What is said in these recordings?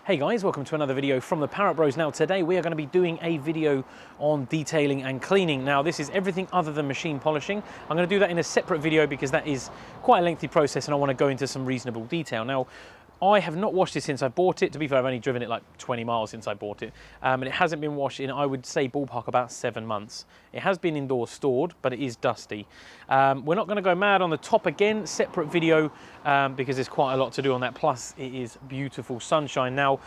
Hey guys, welcome to another video from the Power Up Bros. Now today we are going to be doing a video on detailing and cleaning. Now this is everything other than machine polishing. I'm going to do that in a separate video because that is quite a lengthy process and I want to go into some reasonable detail. Now I have not washed it since I bought it. To be fair, I've only driven it like 20 miles since I bought it. And it hasn't been washed in, I would say, ballpark about 7 months. It has been indoors stored, but it is dusty. We're not going to go mad on the top again, separate video, because there's quite a lot to do on that. Plus, it is beautiful sunshine. Now,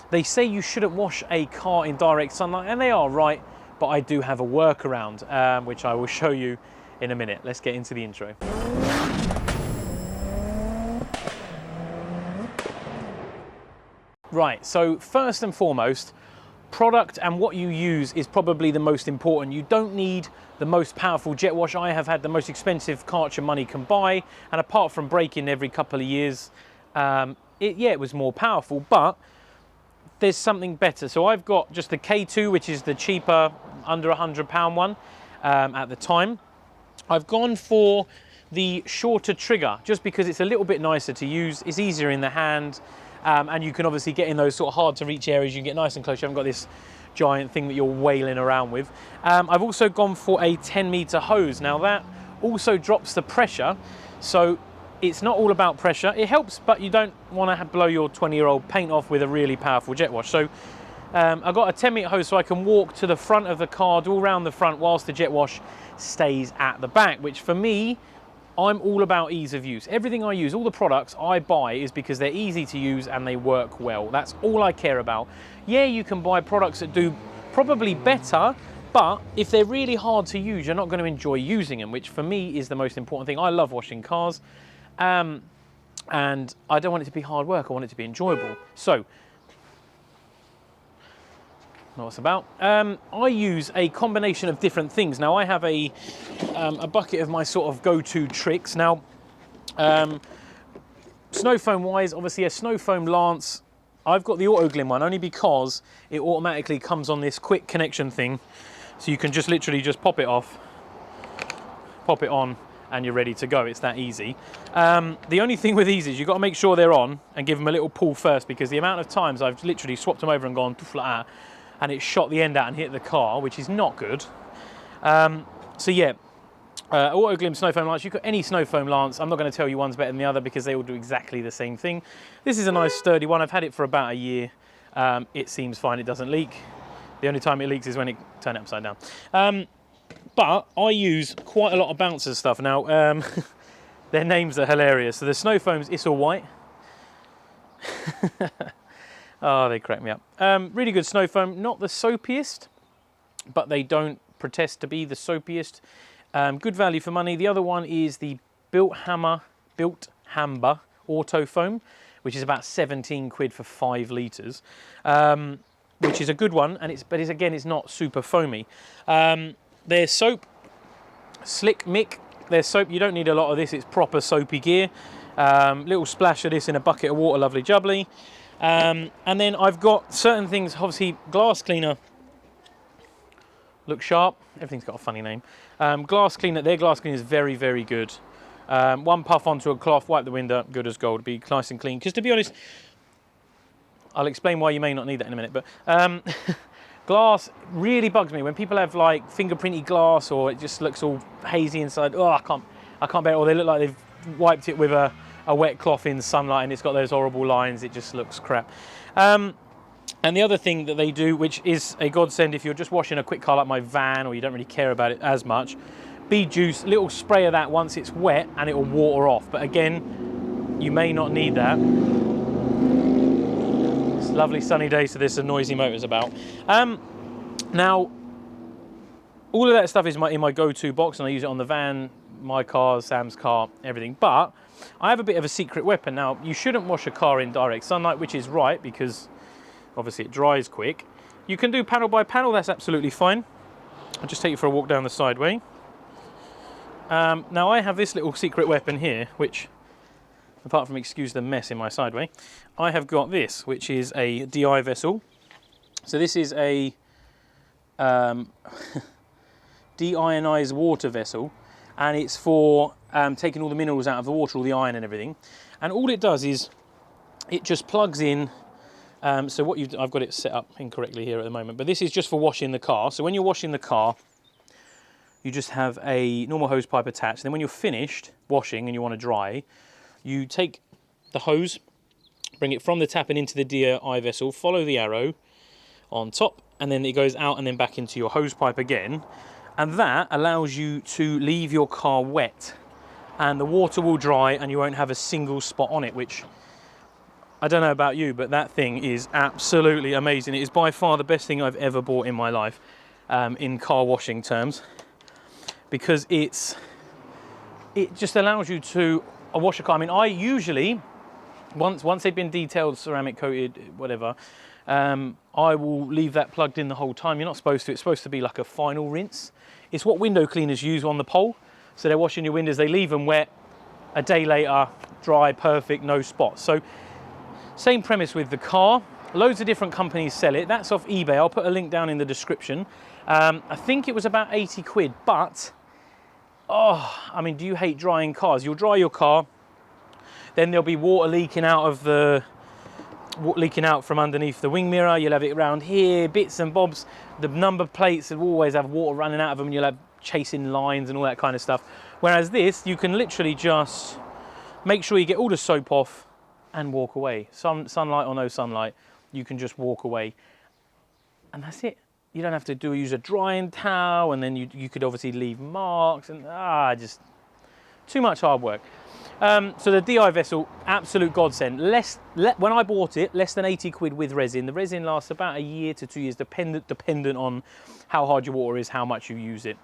they say you shouldn't wash a car in direct sunlight, and they are right, but I do have a workaround, which I will show you in a minute. Let's get into the intro. Right, so first and foremost, product and what you use is probably the most important. You don't need the most powerful jet wash. I have had the most expensive Karcher money can buy, and apart from breaking every couple of years, it was more powerful, but there's something better. So I've got just the K2, which is the cheaper, under £100 one at the time. I've gone for the shorter trigger, just because it's a little bit nicer to use. It's easier in the hand. And you can obviously get in those sort of hard to reach areas. You can get nice and close. You haven't got this giant thing that you're wailing around with. I've also gone for a 10-meter hose. Now that also drops the pressure. So it's not all about pressure. It helps, but you don't want to blow your 20-year-old paint off with a really powerful jet wash. So I've got a 10-meter hose so I can walk to the front of the car, do all around the front whilst the jet wash stays at the back, which for me, I'm all about ease of use. Everything I use, all the products I buy is because they're easy to use and they work well. That's all I care about. Yeah, you can buy products that do probably better, but if they're really hard to use, you're not going to enjoy using them, which for me is the most important thing. I love washing cars, and I don't want it to be hard work. I want it to be enjoyable. So, know what it's about. I use a combination of different things. Now I have a bucket of my sort of go-to tricks. Now, snow foam wise, obviously a snow foam lance. I've got the auto glim one only because it automatically comes on this quick connection thing. So you can just literally just pop it off, pop it on, and you're ready to go. It's that easy. The only thing with these is you've got to make sure they're on and give them a little pull first, because the amount of times I've literally swapped them over and gone poof like that, and it shot the end out and hit the car, which is not good. So yeah, auto glim snow foam lance. You've got any snow foam lance. I'm not going to tell you one's better than the other because they all do exactly the same thing. This is a nice sturdy one. I've had it for about a year. It seems fine. It doesn't leak. The only time it leaks is when it turns it upside down. But I use quite a lot of bouncer stuff. Now, their names are hilarious. So the snow foams, it's all white. Oh, they crack me up. Really good snow foam, not the soapiest, but they don't protest to be the soapiest. Good value for money. The other one is the Built Hamber Auto Foam, which is about 17 quid for 5 litres, which is a good one, and but again, it's not super foamy. Their soap, Slick Mick, their soap, you don't need a lot of this, it's proper soapy gear. Little splash of this in a bucket of water, lovely jubbly. And then I've got certain things, obviously glass cleaner, look sharp, everything's got a funny name. Glass cleaner, their glass cleaner is very, very good. One puff onto a cloth, wipe the window, good as gold, be nice and clean. Because to be honest, I'll explain why you may not need that in a minute, but glass really bugs me. When people have like fingerprinty glass or it just looks all hazy inside, oh, I can't bear it, or they look like they've wiped it with a wet cloth in sunlight and it's got those horrible lines, it just looks crap. And the other thing that they do, which is a godsend if you're just washing a quick car like my van or you don't really care about it as much, bead juice, little spray of that once it's wet and it will water off. But again, you may not need that. It's a lovely sunny day, so there's some noisy motors about. Now, all of that stuff is in my go-to box, and I use it on the van, my car, Sam's car, everything. But I have a bit of a secret weapon. Now, you shouldn't wash a car in direct sunlight, which is right because obviously it dries quick. You can do panel by panel, that's absolutely fine. I'll just take you for a walk down the sideway. Now I have this little secret weapon here, which, apart from excuse the mess in my sideway, I have got this, which is a DI vessel. So this is a deionized water vessel, and it's for taking all the minerals out of the water, all the iron and everything. And all it does is it just plugs in So what I've got it set up incorrectly here at the moment, but this is just for washing the car. So when you're washing the car, you just have a normal hose pipe attached. And then when you're finished washing and you want to dry, you take the hose, bring it from the tap and into the DI vessel, follow the arrow on top, and then it goes out and then back into your hose pipe again. And that allows you to leave your car wet, and the water will dry and you won't have a single spot on it, which I don't know about you, but that thing is absolutely amazing. It is by far the best thing I've ever bought in my life, in car washing terms, because it just allows you to wash a car. I mean, I usually, once they've been detailed, ceramic coated, whatever, I will leave that plugged in the whole time. You're not supposed to. It's supposed to be like a final rinse. It's what window cleaners use on the pole. So they're washing your windows, they leave them wet, a day later, dry, perfect, no spots. So same premise with the car. Loads of different companies sell it. That's off eBay. I'll put a link down in the description. I think it was about 80 quid, but, oh, I mean, do you hate drying cars? You'll dry your car, then there'll be water leaking out from underneath the wing mirror. You'll have it around here, bits and bobs. The number plates will always have water running out of them, and you'll have chasing lines and all that kind of stuff. Whereas this, you can literally just make sure you get all the soap off and walk away. Sunlight or no sunlight, you can just walk away. And that's it. You don't have to use a drying towel, and then you could obviously leave marks, and just too much hard work. So the DI vessel, absolute godsend. When I bought it, less than 80 quid with resin. The resin lasts about a year to 2 years, dependent on how hard your water is, how much you use it,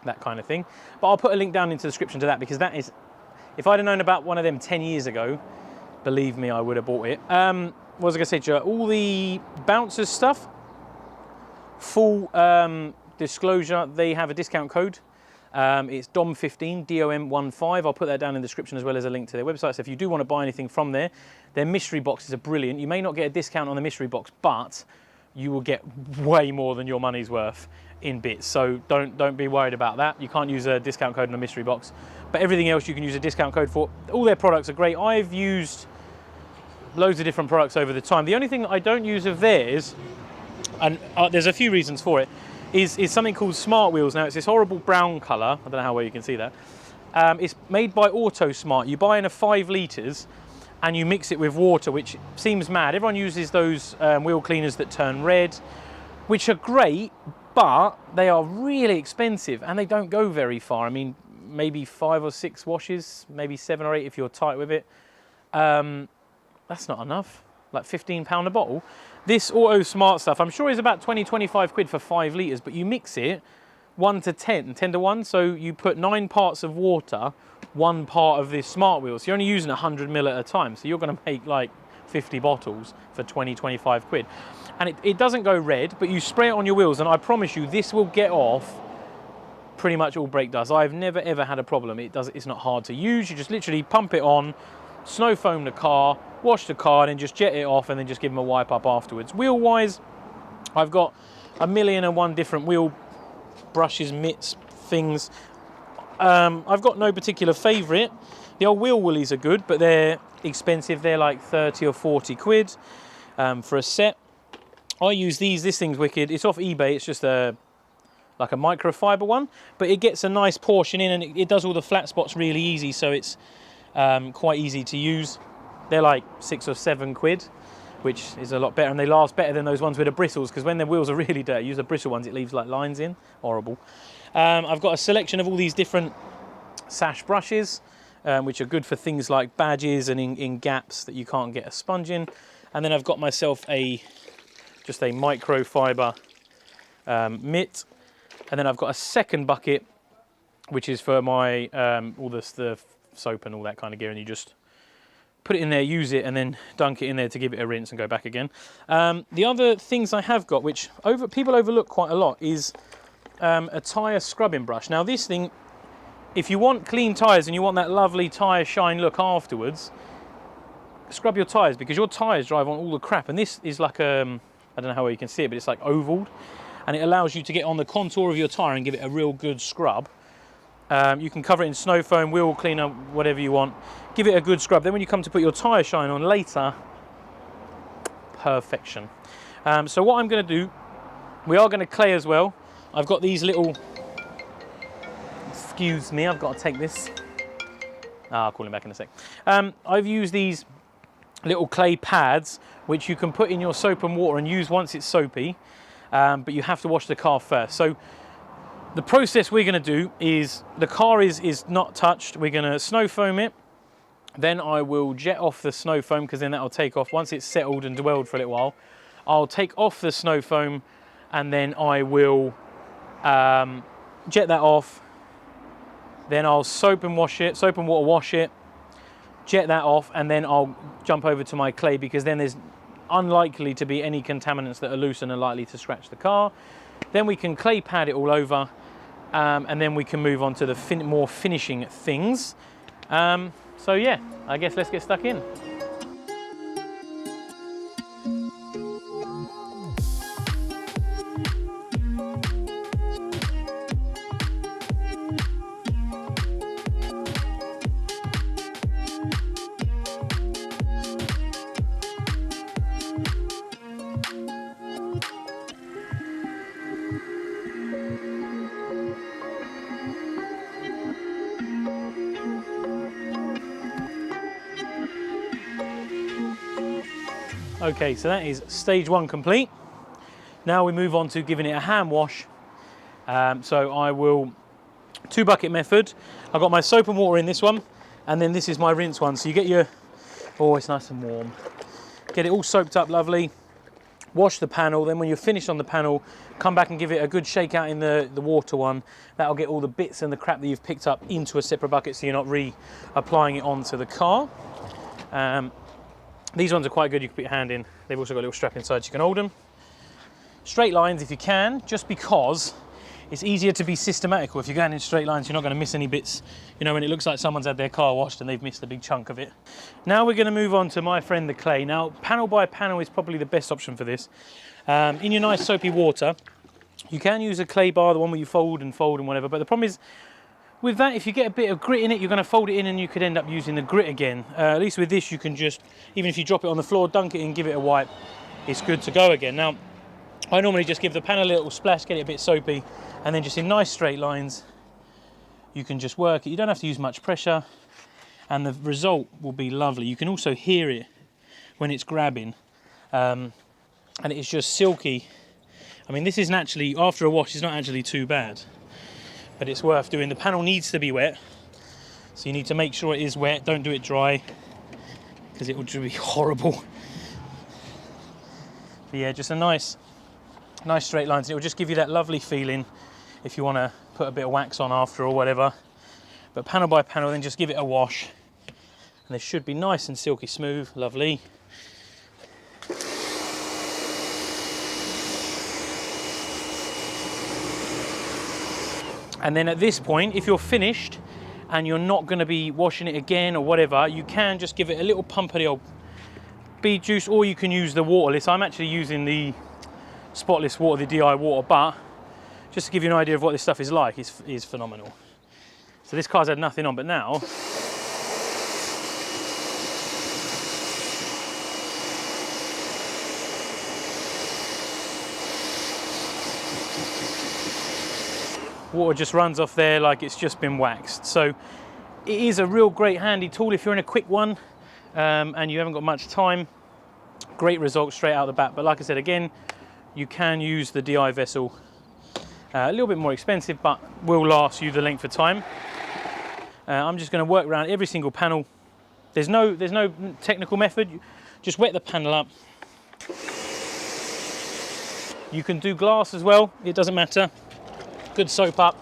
that kind of thing. But I'll put a link down into the description to that, because that is, if I'd have known about one of them 10 years ago, believe me, I would have bought it. What was I going to say to you? All the bouncers stuff, full disclosure, they have a discount code. It's DOM15, DOM15. I'll put that down in the description, as well as a link to their website. So if you do want to buy anything from there, their mystery boxes are brilliant. You may not get a discount on the mystery box, but you will get way more than your money's worth in bits. So don't be worried about that. You can't use a discount code on a mystery box, but everything else you can use a discount code for. All their products are great. I've used loads of different products over the time. The only thing that I don't use of theirs, and there's a few reasons for it, is something called Smart Wheels. Now, it's this horrible brown colour. I don't know how well you can see that. It's made by Autosmart. You buy in a 5 litres and you mix it with water, which seems mad. Everyone uses those wheel cleaners that turn red, which are great, but they are really expensive and they don't go very far. I mean, maybe 5 or 6 washes, maybe 7 or 8 if you're tight with it. That's not enough, like £15 a bottle. This Autosmart stuff, I'm sure is about 20-25 quid for 5 litres, but you mix it 1 to 10 to 1. So you put 9 parts of water, 1 part of this Smart Wheel. So you're only using 100 ml at a time. So you're going to make like 50 bottles for 20-25 quid. And it doesn't go red, but you spray it on your wheels, and I promise you this will get off pretty much all brake dust. I've never ever had a problem. It's not hard to use. You just literally pump it on, snow foam the car, wash the car, and then just jet it off, and then just give them a wipe up afterwards. Wheel wise, I've got 1,000,001 different wheel brushes, mitts, things. I've got no particular favourite. The old wheel woolies are good, but they're expensive. They're like 30 or 40 quid for a set. I use these. This thing's wicked. It's off eBay. It's just like a microfiber one, but it gets a nice portion in, and it does all the flat spots really easy, so it's quite easy to use. They're like 6 or 7 quid, which is a lot better, and they last better than those ones with the bristles, because when the wheels are really dirty, use the bristle ones, it leaves like lines in. Horrible. I've got a selection of all these different Sash brushes, which are good for things like badges and in gaps that you can't get a sponge in. And then I've got myself just a microfiber mitt, and then I've got a second bucket, which is for my all the soap and all that kind of gear, and you just put it in there, use it, and then dunk it in there to give it a rinse and go back again. The other things I have got, which people overlook quite a lot, is a tyre scrubbing brush. Now this thing, if you want clean tyres and you want that lovely tyre shine look afterwards, scrub your tyres, because your tyres drive on all the crap, and this is like I don't know how well you can see it, but it's like ovaled, and it allows you to get on the contour of your tyre and give it a real good scrub. You can cover it in snow foam, wheel cleaner, whatever you want. Give it a good scrub. Then when you come to put your tyre shine on later, perfection. So what I'm going to do, we are going to clay as well. I've got these little, excuse me, I've got to take this. I'll call him back in a sec. I've used these little clay pads which you can put in your soap and water and use once it's soapy, but you have to wash the car first. So the process we're going to do is, the car is not touched, we're going to snow foam it, then I will jet off the snow foam, because then that'll take off once it's settled and dwelled for a little while. I'll take off the snow foam and then I will jet that off, then I'll soap and water wash it, jet that off, and then I'll jump over to my clay, because then there's unlikely to be any contaminants that are loose and are likely to scratch the car. Then we can clay pad it all over, and then we can move on to the more finishing things. So yeah, I guess let's get stuck in. Okay, so that is stage 1 complete. Now we move on to giving it a hand wash. So I will 2-bucket method. I've got my soap and water in this one, and then this is my rinse one. So you get your, oh, it's nice and warm. Get it all soaked up lovely. Wash the panel. Then when you're finished on the panel, come back and give it a good shake out in the water one. That'll get all the bits and the crap that you've picked up into a separate bucket, so you're not reapplying it onto the car. These ones are quite good, you can put your hand in. They've also got a little strap inside so you can hold them. Straight lines if you can, just because it's easier to be systematical. If you're going in straight lines, you're not going to miss any bits. You know, when it looks like someone's had their car washed and they've missed a big chunk of it. Now we're going to move on to my friend the clay. Now, panel by panel is probably the best option for this. In your nice soapy water, you can use a clay bar, the one where you fold and whatever, but the problem is, with that, if you get a bit of grit in it, you're going to fold it in and you could end up using the grit again. At least with this, you can just, even if you drop it on the floor, dunk it in, give it a wipe, it's good to go again. Now, I normally just give the panel a little splash, get it a bit soapy, and then just in nice straight lines, you can just work it. You don't have to use much pressure, and the result will be lovely. You can also hear it when it's grabbing, and it's just silky. I mean, this isn't actually, after a wash, it's not actually too bad. But it's worth doing. The panel needs to be wet, so you need to make sure it is wet. Don't do it dry, because it will just be horrible. But yeah, just a nice straight lines. It will just give you that lovely feeling if you want to put a bit of wax on after or whatever. But panel by panel, then just give it a wash, and they should be nice and silky smooth, lovely. And then at this point, if you're finished and you're not going to be washing it again or whatever, you can just give it a little pump of the old bead juice, or you can use the waterless. I'm actually using the Spotless water, the DI water, but just to give you an idea of what this stuff is like, it's phenomenal. So this car's had nothing on, but now water just runs off there like it's just been waxed. So it is a real great handy tool if you're in a quick one and you haven't got much time. Great result straight out the bat. But like I said, again, you can use the DI vessel. A little bit more expensive, but will last you the length of time. I'm just going to work around every single panel. There's no technical method. You just wet the panel up. You can do glass as well, it doesn't matter. Good soap up,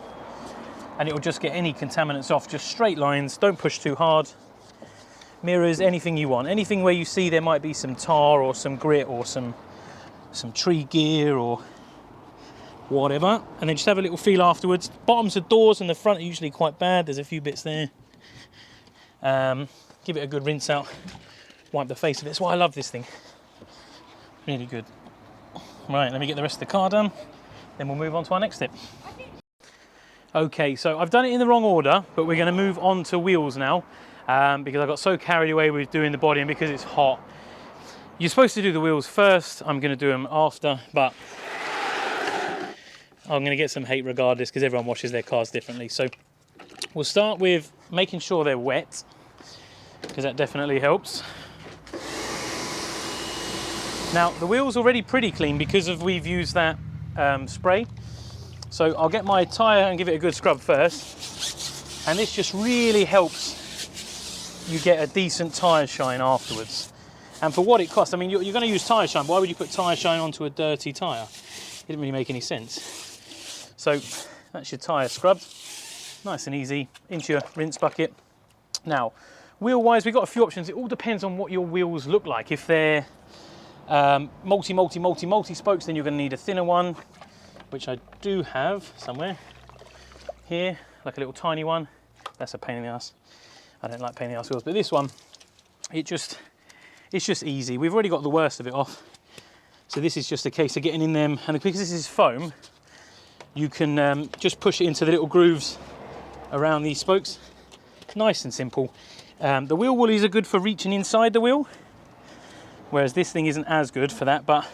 and it will just get any contaminants off. Just straight lines, don't push too hard. Mirrors, anything you want. Anything where you see there might be some tar or some grit or some tree gear or whatever. And then just have a little feel afterwards. Bottoms of doors and the front are usually quite bad. There's a few bits there. Give it a good rinse out. Wipe the face of it. That's why I love this thing. Really good. Right, let me get the rest of the car done. Then we'll move on to our next step. Okay, so I've done it in the wrong order, but we're going to move on to wheels now because I got so carried away with doing the body and because it's hot. You're supposed to do the wheels first. I'm going to do them after, but I'm going to get some hate regardless because everyone washes their cars differently. So we'll start with making sure they're wet, because that definitely helps. Now the wheel's already pretty clean because we've used that spray. So I'll get my tyre and give it a good scrub first. And this just really helps you get a decent tyre shine afterwards. And for what it costs, I mean, you're going to use tyre shine. Why would you put tyre shine onto a dirty tyre? It didn't really make any sense. So that's your tyre scrubbed. Nice and easy, into your rinse bucket. Now, wheel-wise, we've got a few options. It all depends on what your wheels look like. If they're multi spokes, then you're going to need a thinner one, which I do have somewhere here, like a little tiny one. That's a pain in the ass. I don't like pain in the ass wheels, but this one, it's just easy. We've already got the worst of it off. So this is just a case of getting in them, and because this is foam, you can just push it into the little grooves around these spokes. Nice and simple. The wheel woolies are good for reaching inside the wheel, whereas this thing isn't as good for that, but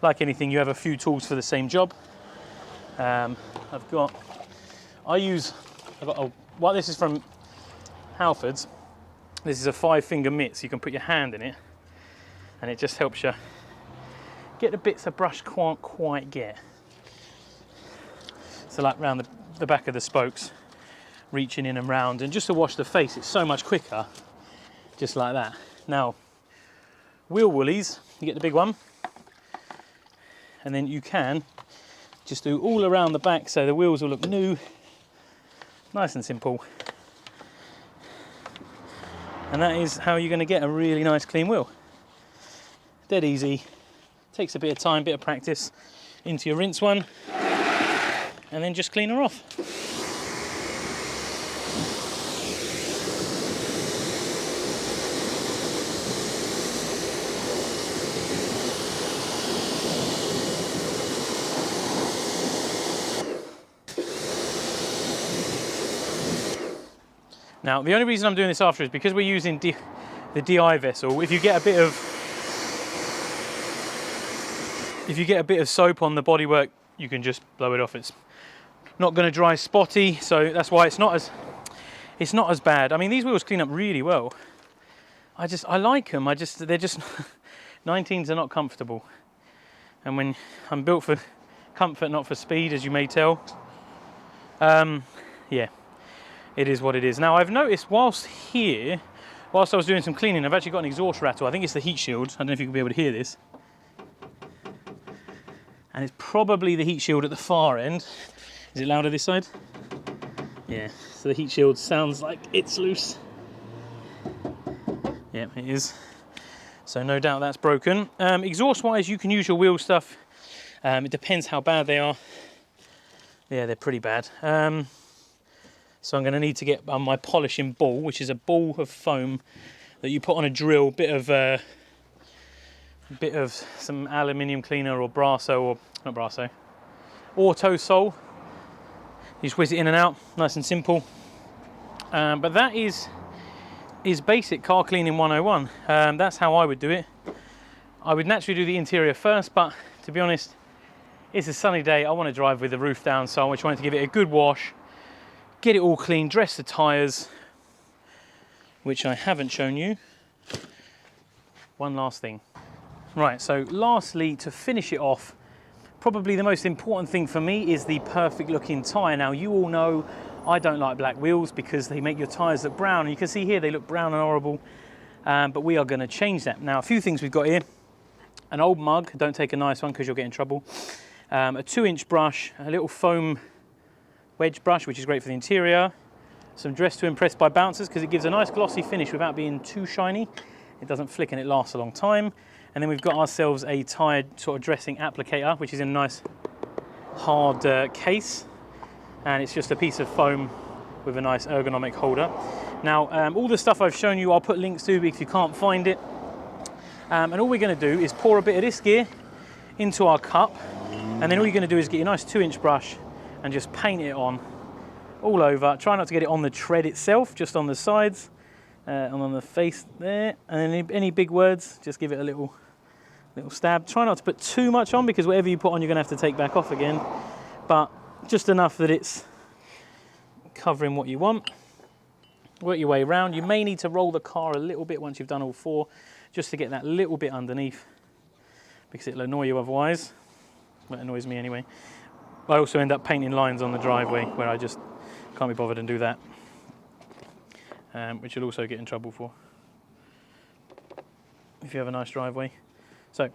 like anything, you have a few tools for the same job. Well, this is from Halfords. This is a 5-finger mitt, so you can put your hand in it, and it just helps you get the bits a brush can't quite get. So like round the back of the spokes, reaching in and round, and just to wash the face, it's so much quicker, just like that. Now, wheel woolies, you get the big one, and then you can just do all around the back so the wheels will look new, nice and simple. And that is how you're going to get a really nice clean wheel. Dead easy, takes a bit of time, bit of practice. Into your rinse one, and then just clean her off. Now, the only reason I'm doing this after is because we're using the DI vessel. If you get a bit of soap on the bodywork, you can just blow it off. It's not going to dry spotty, so that's why it's not as bad. I mean, these wheels clean up really well. I like them. They're just 19s are not comfortable, and when I'm built for comfort, not for speed, as you may tell. Yeah. It is what it is. Now, I've noticed whilst I was doing some cleaning, I've actually got an exhaust rattle. I think it's the heat shield. I don't know if you can be able to hear this. And it's probably the heat shield at the far end. Is it louder this side? Yeah, so the heat shield sounds like it's loose. Yeah, it is. So no doubt that's broken. Exhaust-wise, you can use your wheel stuff. It depends how bad they are. Yeah, they're pretty bad. So I'm going to need to get my polishing ball, which is a ball of foam that you put on a drill, bit of some aluminium cleaner or Brasso, or not Brasso, Autosol. You just whiz it in and out, nice and simple. But that is basic car cleaning 101. That's how I would do it. I would naturally do the interior first, but to be honest, it's a sunny day. I want to drive with the roof down, so I just wanted to give it a good wash. Get it all clean, dress the tyres, which I haven't shown you. One last thing. Right, so lastly, to finish it off, probably the most important thing for me is the perfect looking tyre. Now, you all know I don't like black wheels because they make your tyres look brown. And you can see here they look brown and horrible, but we are going to change that. Now, a few things we've got here. An old mug, don't take a nice one because you'll get in trouble. A 2-inch brush, a little foam wedge brush, which is great for the interior. Some Dress to Impress by Bouncers because it gives a nice glossy finish without being too shiny. It doesn't flick and it lasts a long time. And then we've got ourselves a tyre sort of dressing applicator, which is in a nice hard case. And it's just a piece of foam with a nice ergonomic holder. Now, all the stuff I've shown you, I'll put links to if you can't find it. And all we're going to do is pour a bit of this gear into our cup. And then all you're going to do is get your nice 2-inch brush and just paint it on all over. Try not to get it on the tread itself, just on the sides. and on the face there. And then any big words, just give it a little stab. Try not to put too much on, because whatever you put on, you're going to have to take back off again. But just enough that it's covering what you want. Work your way around. You may need to roll the car a little bit once you've done all 4, just to get that little bit underneath, because it'll annoy you otherwise. Well, it annoys me anyway. I also end up painting lines on the driveway where I just can't be bothered and do that, which you'll also get in trouble for if you have a nice driveway. So,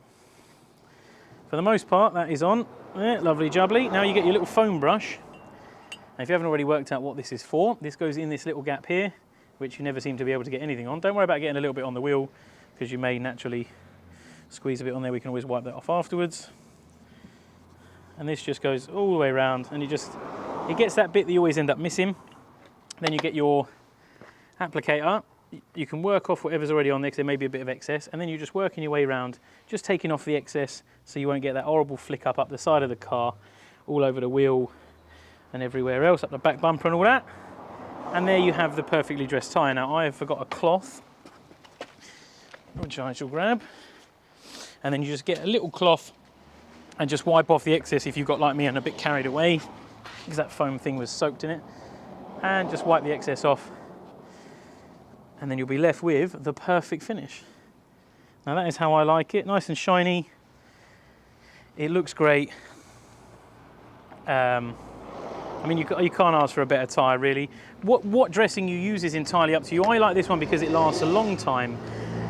for the most part, that is on. Yeah, lovely jubbly. Now you get your little foam brush. And if you haven't already worked out what this is for, this goes in this little gap here, which you never seem to be able to get anything on. Don't worry about getting a little bit on the wheel, because you may naturally squeeze a bit on there. We can always wipe that off afterwards. And this just goes all the way around, and it gets that bit that you always end up missing. Then you get your applicator. You can work off whatever's already on there, because there may be a bit of excess, and then you're just working your way around, just taking off the excess so you won't get that horrible flick up the side of the car, all over the wheel and everywhere else, up the back bumper and all that. And there you have the perfectly dressed tyre. Now I have forgot a cloth, which I shall grab, and then you just get a little cloth and just wipe off the excess if you've got, like me, and a bit carried away because that foam thing was soaked in it, and just wipe the excess off, and then you'll be left with the perfect finish. Now that is how I like it, nice and shiny. It looks great. I mean, you can't ask for a better tyre, really. What dressing you use is entirely up to you. I like this one because it lasts a long time.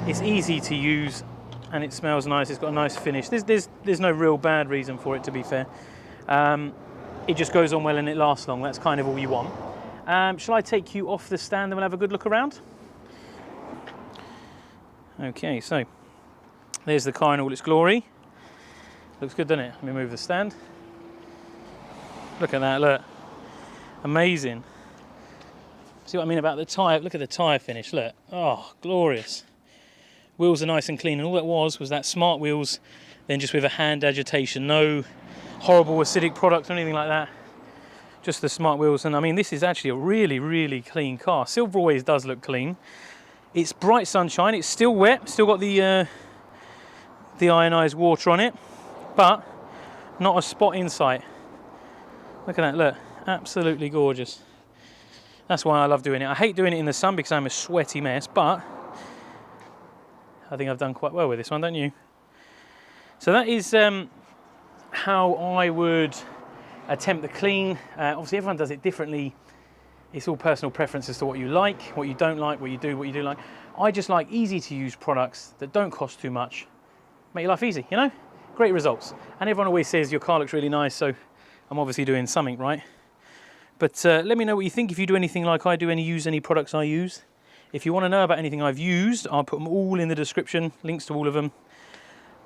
It's easy to use, and it smells nice. It's got a nice finish. There's no real bad reason for it, to be fair. It just goes on well and it lasts long. That's kind of all you want. Shall I take you off the stand and we'll have a good look around? Okay, so there's the car in all its glory. Looks good, doesn't it? Let me move the stand. Look at that, look. Amazing. See what I mean about the tyre? Look at the tyre finish, look. Oh, glorious. Wheels are nice and clean, and all that was that smart wheels, then just with a hand agitation. No horrible acidic product or anything like that. Just the smart wheels. And I mean, this is actually a really, really clean car. Silver always does look clean. It's bright sunshine. It's still wet. Still got the ionized water on it, but not a spot in sight. Look at that, look. Absolutely gorgeous. That's why I love doing it. I hate doing it in the sun because I'm a sweaty mess, but I think I've done quite well with this one, don't you? So that is how I would attempt the clean. Obviously everyone does it differently. It's all personal preference as to what you like, what you don't like, what you do like. I just like easy to use products that don't cost too much. Make your life easy, you know? Great results. And everyone always says your car looks really nice, so I'm obviously doing something right. But let me know what you think if you do anything like I do, use any products I use. If you want to know about anything I've used, I'll put them all in the description, links to all of them.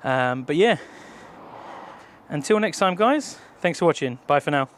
But yeah, until next time, guys, thanks for watching. Bye for now.